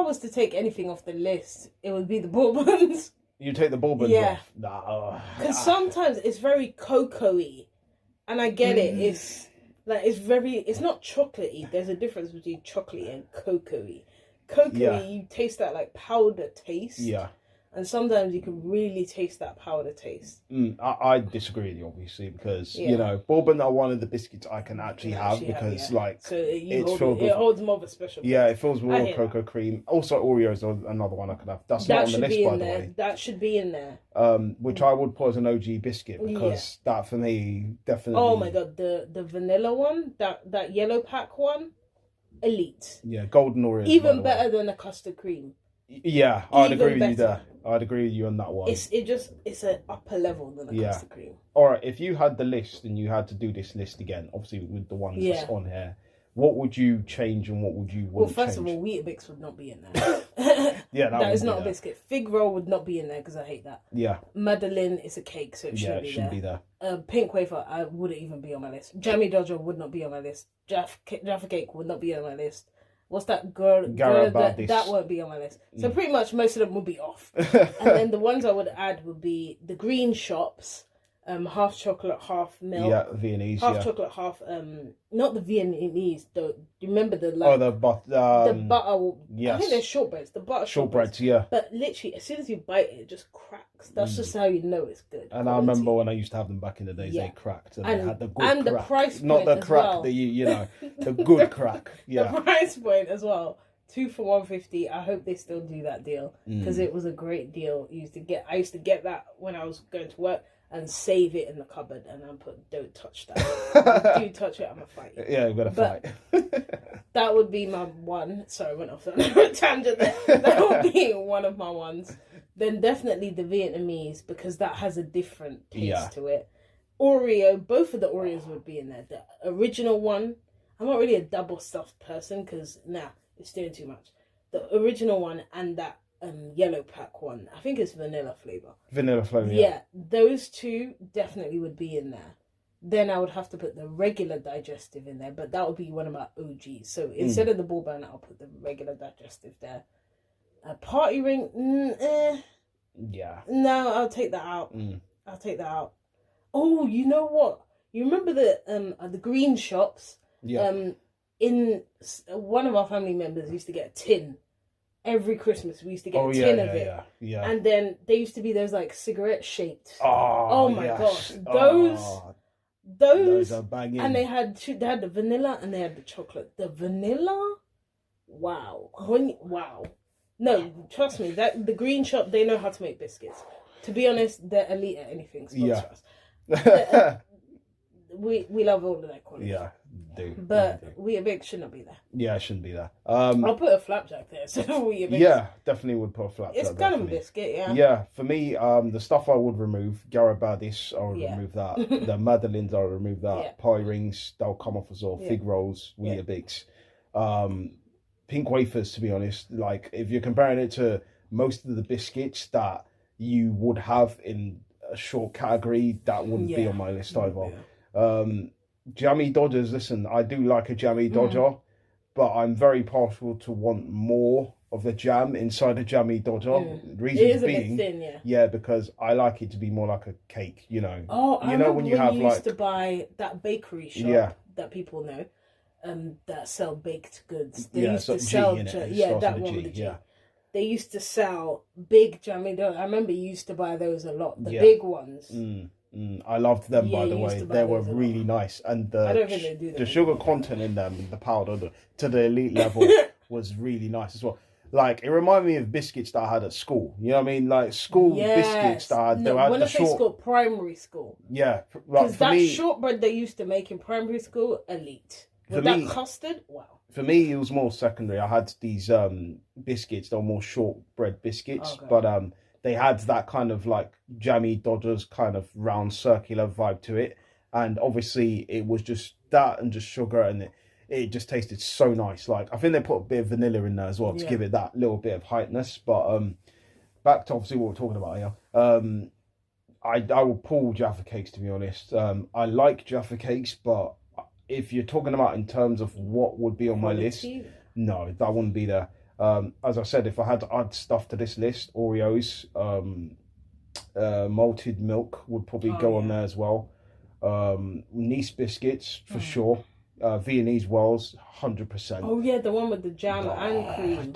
was to take anything off the list, it would be the bourbons. You take the bourbons off? Nah. Because sometimes it's very cocoa-y. And I get it. It's like, it's not chocolatey. There's a difference between chocolatey and cocoa-y. Cocoa-y, you taste that like powder taste. Yeah. And sometimes you can really taste that powder taste. I disagree with you, obviously, because, you know, bourbon are one of the biscuits I can actually have because, like, so it holds more of a special place. Yeah, it feels more cocoa cream. Also, Oreos are another one I could have. That's not on the list, by the way. That should be in there. Which I would put as an OG biscuit because that, for me, definitely... Oh, my God. The vanilla one, that yellow pack one, elite. Yeah, golden Oreos. Even better than a custard cream. Yeah, I'd agree with you there. I'd agree with you on that one. It's an upper level than a custard cream. All right, if you had the list and you had to do this list again, obviously with the ones that's on here, what would you change and what would you want to change? Well, first of all, Weetabix would not be in there. that is not a biscuit. Fig roll would not be in there because I hate that. Yeah. Madeleine is a cake, so it shouldn't be there. Pink wafer, I wouldn't even be on my list. Jammy Dodger would not be on my list. Jaffa cake would not be on my list. What's that girl? That won't be on my list. So pretty much most of them will be off. And then the ones I would add would be the green shops, half chocolate, half milk. Yeah, Viennese. Half chocolate, half not the Viennese though. Do you remember the the butter? The butter. Yes. I think they're shortbreads. The butter shortbreads. Yeah. But literally, as soon as you bite it, it just cracks. That's just how you know it's good. And I remember when I used to have them back in the days, they cracked and they had the good crack. And the price point not the as crack well. that you know, the good crack. Yeah. The price point as well. 2 for $150. I hope they still do that deal because it was a great deal. I used to get that when I was going to work and save it in the cupboard and then put, don't touch that. If you do touch it, I'm gonna fight you. Yeah, we've got to fight. That would be my one. Sorry, I went off on a tangent there. That would be one of my ones. Then definitely the Vietnamese because that has a different taste to it. Oreo, both of the Oreos would be in there. The original one, I'm not really a double stuffed person because it's doing too much. The original one and that yellow pack one, I think it's vanilla flavor. Vanilla flavor, yeah. Those two definitely would be in there. Then I would have to put the regular digestive in there, but that would be one of my OGs. So instead of the bourbon, I'll put the regular digestive there. A party ring, yeah. No, I'll take that out. I'll take that out. Oh, you know what? You remember the green shops? Yeah. In one of our family members used to get a tin. Every Christmas we used to get a tin of it. Yeah. And then there used to be those like cigarette shaped. Oh my gosh. Those are banging. And they had the vanilla and they had the chocolate. The vanilla? Wow. Wow. No, trust me, that the green shop, they know how to make biscuits. To be honest, they're elite at anything. Sponsor us. We love all of that quality. Yeah, do. But Weetabix should not be there. Yeah, it shouldn't be there. I'll put a flapjack there. So Weetabix. Yeah, definitely would put a flapjack. It's kind of a biscuit, yeah. Yeah, for me, the stuff I would remove, Garabadis, I would remove that. The Madeleines, I would remove that. Pie rings, they'll come off as well. Fig rolls, Weetabix. Pink wafers, to be honest. Like, if you're comparing it to most of the biscuits that you would have in a short category, that wouldn't be on my list either. Jammy Dodgers, listen, I do like a Jammy Dodger, but I'm very partial to want more of the jam inside a Jammy Dodger. Reason being, a bit thin, because I like it to be more like a cake, you know. Oh, I remember when you have used to buy that bakery shop that people know, that sell baked goods. They used to sell that one with the G. They used to sell big Jammy Dodgers. I remember you used to buy those a lot, the big ones. I loved them, by the way. They were really nice. And the sugar content in them, the powder, to the elite level, was really nice as well. Like, it reminded me of biscuits that I had at school. You know what I mean? Like, school biscuits that I had. No, when I say school, primary school. Yeah. Because that shortbread they used to make in primary school, elite. With that custard, wow. For me, it was more secondary. I had these biscuits that were more shortbread biscuits. Okay. But they had that kind of like Jammy Dodgers kind of round circular vibe to it. And obviously it was just that and just sugar, and it just tasted so nice. Like, I think they put a bit of vanilla in there as well to give it that little bit of heightness. But back to obviously what we're talking about here. I will pull Jaffa cakes, to be honest. I like Jaffa cakes, but if you're talking about in terms of what would be on my list, no, that wouldn't be there. As I said, if I had to add stuff to this list, Oreos, malted milk would probably go on there as well. Nice biscuits for sure. Viennese Wells, 100%. Oh yeah, the one with the jam and cream.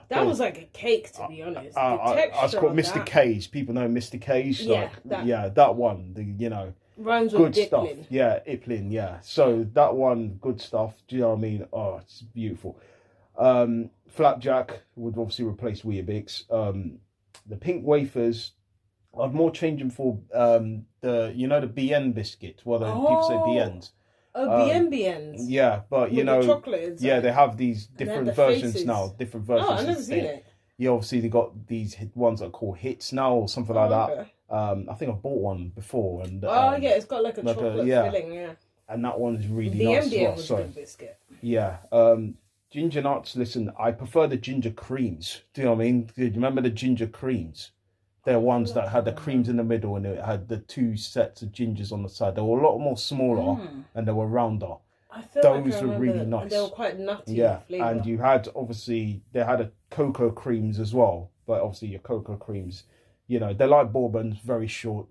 That was like a cake, to be honest. It's called Mr. K's. People know Mr. K's. Yeah, that one. Rhymes good with stuff. Diplin. Yeah, Iplin. Yeah. So that one, good stuff. Do you know what I mean? Oh, it's beautiful. Flapjack would obviously replace Weetabix. The pink wafers, I'd more change them for the BN biscuit. Well, people say BNs. Oh, BNs. Yeah, but with the chocolate inside. Yeah, they have these different versions faces. Now. Different versions. Oh, I've never seen it. Yeah, obviously they got these ones that are called hits now or something like that. I think I've bought one before, and yeah, it's got like a chocolate filling. Yeah, and that one's really the nice. The MDM was a good biscuit. Yeah. Ginger nuts. Listen, I prefer the ginger creams. Do you know what I mean? Do you remember the ginger creams? They're ones that had the creams in the middle and it had the two sets of gingers on the side. They were a lot more smaller and they were rounder. Those were really nice. They were quite nutty. Yeah, and you had they had a cocoa creams as well. But obviously your cocoa creams, they're like bourbons, very short.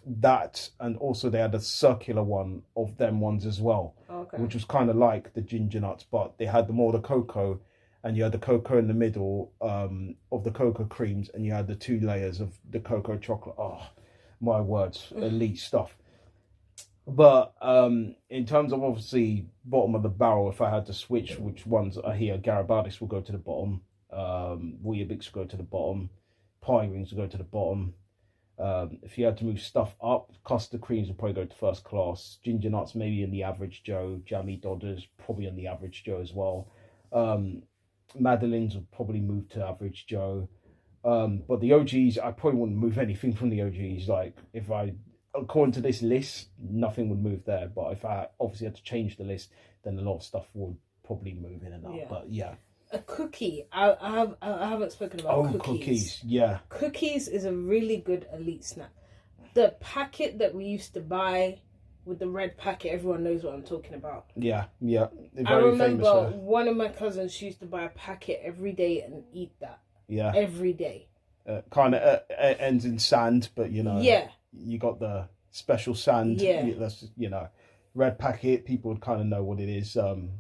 That, and also they had a circular one of them ones as well, which was kind of like the ginger nuts, but they had the cocoa. And you had the cocoa in the middle of the cocoa creams, and you had the two layers of the cocoa chocolate. Oh, my words, elite stuff. But in terms of obviously bottom of the barrel, if I had to switch which ones are here, Garibaldis will go to the bottom, Weetabix will go to the bottom, Pie Rings will go to the bottom. If you had to move stuff up, custard creams will probably go to first class. Ginger nuts maybe in the average Joe. Jammy Dodders probably in the average Joe as well. Madeleines will probably move to average Joe, but the OGs, I probably wouldn't move anything from the OGs. Like, if according to this list, nothing would move there, but if I obviously had to change the list, then a lot of stuff would probably move in and out. But a cookie, I haven't spoken about cookies. Cookies is a really good elite snack. The packet that we used to buy with the red packet, everyone knows what I'm talking about. Yeah. I remember one of my cousins used to buy a packet every day and eat that. Yeah. Every day. Kind of ends in sand, but you got the special sand. Yeah. That's red packet. People would kind of know what it is.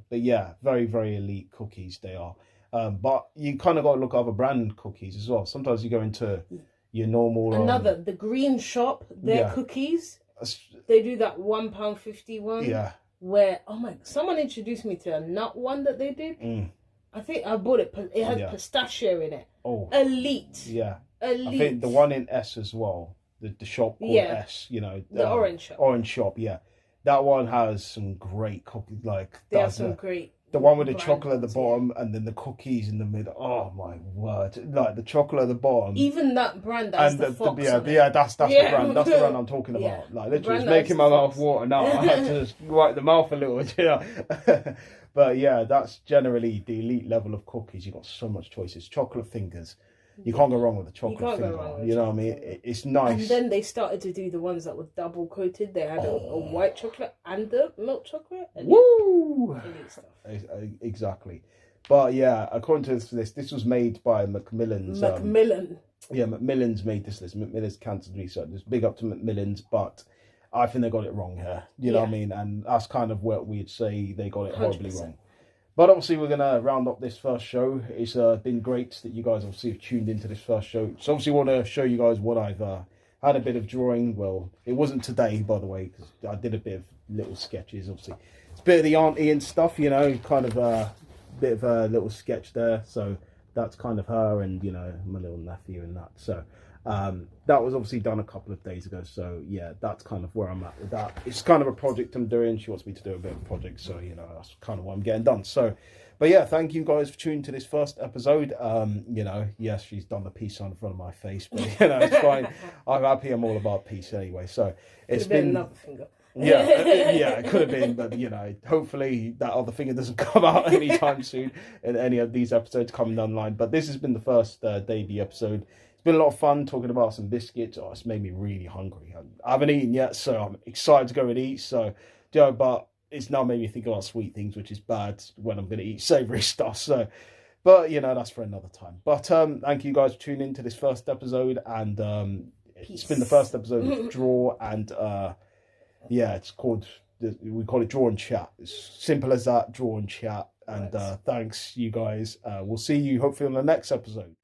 But yeah, very, very elite cookies they are. But you kind of got to look at other brand cookies as well. Sometimes you go into your normal. The Green Shop, their cookies. They do that £1.50 one. Yeah. Where someone introduced me to a nut one that they did. I think I bought it. It had pistachio in it. Oh, elite. Yeah, elite. I think the one in S as well. The shop called S. The orange shop. Orange shop. Yeah, that one has some great cookies. They have some great. The one with the chocolate at the bottom and then the cookies in the middle. Oh my word! Like the chocolate at the bottom. Even that brand that's the Fox that's the brand. That's the brand I'm talking about. Like literally, it's making my mouth water now. I had to just wipe the mouth a little, But yeah, that's generally the elite level of cookies. You've got so much choices. Chocolate fingers. You can't go wrong with a chocolate finger. You know what I mean? It's nice. And then they started to do the ones that were double coated. They had a white chocolate and the milk chocolate. Woo! Exactly. But yeah, according to this list, this was made by Macmillan's. Macmillan's made this list. Macmillan's Cancers Research. Just big up to Macmillan's, but I think they got it wrong here. You know what I mean? And that's kind of what we'd say they got it horribly 100%. Wrong. But obviously, we're going to round up this first show. It's been great that you guys obviously have tuned into this first show. So obviously, want to show you guys what I've had a bit of drawing. Well, it wasn't today, by the way, because I did a bit of little sketches, obviously. It's a bit of the auntie and stuff, kind of a bit of a little sketch there. So that's kind of her and, my little nephew and that. So that was obviously done a couple of days ago. So yeah, that's kind of where I'm at with that. It's kind of a project I'm doing. She wants me to do a bit of a project. So, that's kind of what I'm getting done. So, but yeah, thank you guys for tuning to this first episode. Yes, she's done the peace sign in front of my face, but it's fine. I'm happy. I'm all about peace anyway. So it's been another finger. It could have been, but hopefully that other finger doesn't come out anytime soon in any of these episodes coming down the line. But this has been the first debut episode. It's been a lot of fun talking about some biscuits. Oh, it's made me really hungry. I haven't eaten yet, so I'm excited to go and eat. So, but it's now made me think about sweet things, which is bad when I'm going to eat savoury stuff. So, But, you know, that's for another time. But thank you guys for tuning into this first episode. And it's been the first episode of Draw. And, yeah, it's called... We call it Draw and Chat. It's simple as that, Draw and Chat. And thanks, you guys. We'll see you hopefully on the next episode.